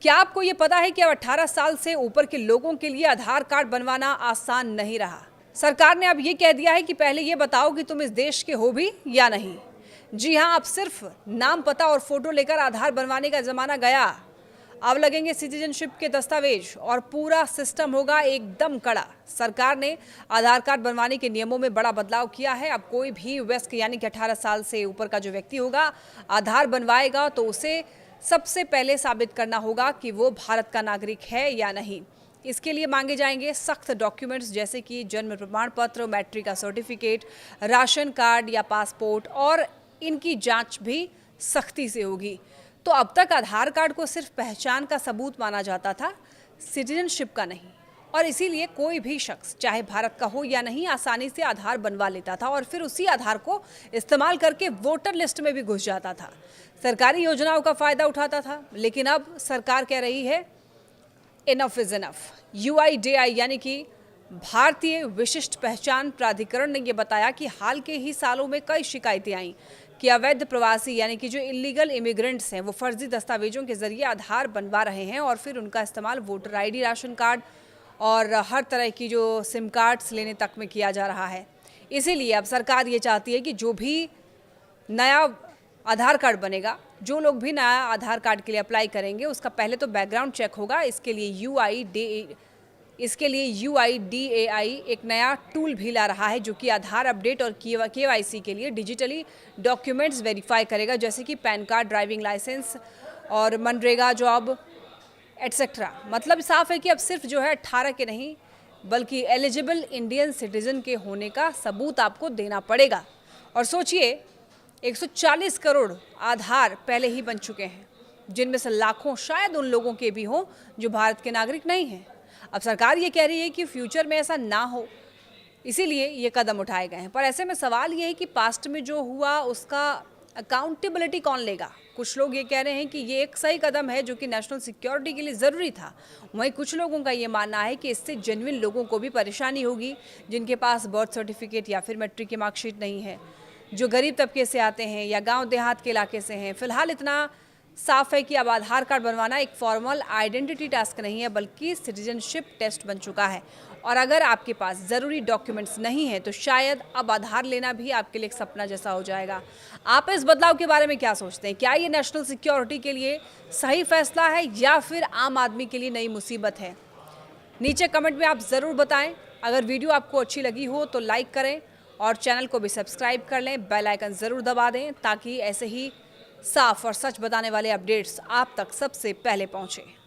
क्या आपको ये पता है कि अब 18 साल से ऊपर के लोगों के लिए आधार कार्ड बनवाना आसान नहीं रहा। सरकार ने अब ये कह दिया है कि पहले ये बताओ कि तुम इस देश के हो भी या नहीं। जी हाँ, अब सिर्फ नाम, पता और फोटो लेकर आधार बनवाने का जमाना गया। अब लगेंगे सिटीजनशिप के दस्तावेज और पूरा सिस्टम होगा एकदम कड़ा। सरकार ने आधार कार्ड बनवाने के नियमों में बड़ा बदलाव किया है। अब कोई भी वयस्क यानी कि 18 साल से ऊपर का जो व्यक्ति होगा, आधार बनवाएगा तो उसे सबसे पहले साबित करना होगा कि वो भारत का नागरिक है या नहीं। इसके लिए मांगे जाएंगे सख्त डॉक्यूमेंट्स जैसे कि जन्म प्रमाण पत्र, मैट्रिक का सर्टिफिकेट, राशन कार्ड या पासपोर्ट, और इनकी जांच भी सख्ती से होगी। तो अब तक आधार कार्ड को सिर्फ पहचान का सबूत माना जाता था, सिटीजनशिप का नहीं, और इसीलिए कोई भी शख्स चाहे भारत का हो या नहीं आसानी से आधार बनवा लेता था और फिर उसी आधार को इस्तेमाल करके वोटर लिस्ट में भी घुस जाता था, सरकारी योजनाओं का फायदा उठाता था। लेकिन अब सरकार कह रही है इनफ इज इनफ। UIDAI यानी कि भारतीय विशिष्ट पहचान प्राधिकरण ने यह बताया कि हाल के ही सालों में कई शिकायतें आईं कि अवैध प्रवासी यानी कि जो इलीगल इमिग्रेंट्स हैं वो फर्जी दस्तावेजों के जरिए आधार बनवा रहे हैं और फिर उनका इस्तेमाल वोटर ID, राशन कार्ड और हर तरह की जो सिम कार्ड्स लेने तक में किया जा रहा है। इसीलिए अब सरकार ये चाहती है कि जो भी नया आधार कार्ड बनेगा, जो लोग भी नया आधार कार्ड के लिए अप्लाई करेंगे, उसका पहले तो बैकग्राउंड चेक होगा। इसके लिए UIDAI एक नया टूल भी ला रहा है जो कि आधार अपडेट और KYC के लिए डिजिटली डॉक्यूमेंट्स वेरीफाई करेगा, जैसे कि पैन कार्ड, ड्राइविंग लाइसेंस और मनरेगा जॉब एटसेट्रा। मतलब साफ है कि अब सिर्फ जो है 18 के नहीं बल्कि एलिजिबल इंडियन सिटीजन के होने का सबूत आपको देना पड़ेगा। और सोचिए, 140 करोड़ आधार पहले ही बन चुके हैं, जिनमें से लाखों शायद उन लोगों के भी हों जो भारत के नागरिक नहीं हैं। अब सरकार ये कह रही है कि फ्यूचर में ऐसा ना हो, इसीलिए ये कदम उठाए गए हैं। पर ऐसे में सवाल ये है कि पास्ट में जो हुआ उसका अकाउंटेबिलिटी कौन लेगा। कुछ लोग ये कह रहे हैं कि ये एक सही कदम है जो कि नेशनल सिक्योरिटी के लिए ज़रूरी था। वहीं कुछ लोगों का ये मानना है कि इससे जेन्युइन लोगों को भी परेशानी होगी, जिनके पास बर्थ सर्टिफिकेट या फिर मैट्रिक की मार्कशीट नहीं है, जो गरीब तबके से आते हैं या गांव देहात के इलाके से हैं। फिलहाल इतना साफ है कि अब आधार कार्ड बनवाना एक फॉर्मल आइडेंटिटी टास्क नहीं है बल्कि सिटीजनशिप टेस्ट बन चुका है। और अगर आपके पास ज़रूरी डॉक्यूमेंट्स नहीं है तो शायद अब आधार लेना भी आपके लिए एक सपना जैसा हो जाएगा। आप इस बदलाव के बारे में क्या सोचते हैं? क्या ये नेशनल सिक्योरिटी के लिए सही फैसला है या फिर आम आदमी के लिए नई मुसीबत है? नीचे कमेंट में आप ज़रूर बताएं। अगर वीडियो आपको अच्छी लगी हो तो लाइक करें और चैनल को भी सब्सक्राइब कर लें। बेल आइकन ज़रूर दबा दें ताकि ऐसे ही साफ और सच बताने वाले अपडेट्स आप तक सबसे पहले पहुंचे।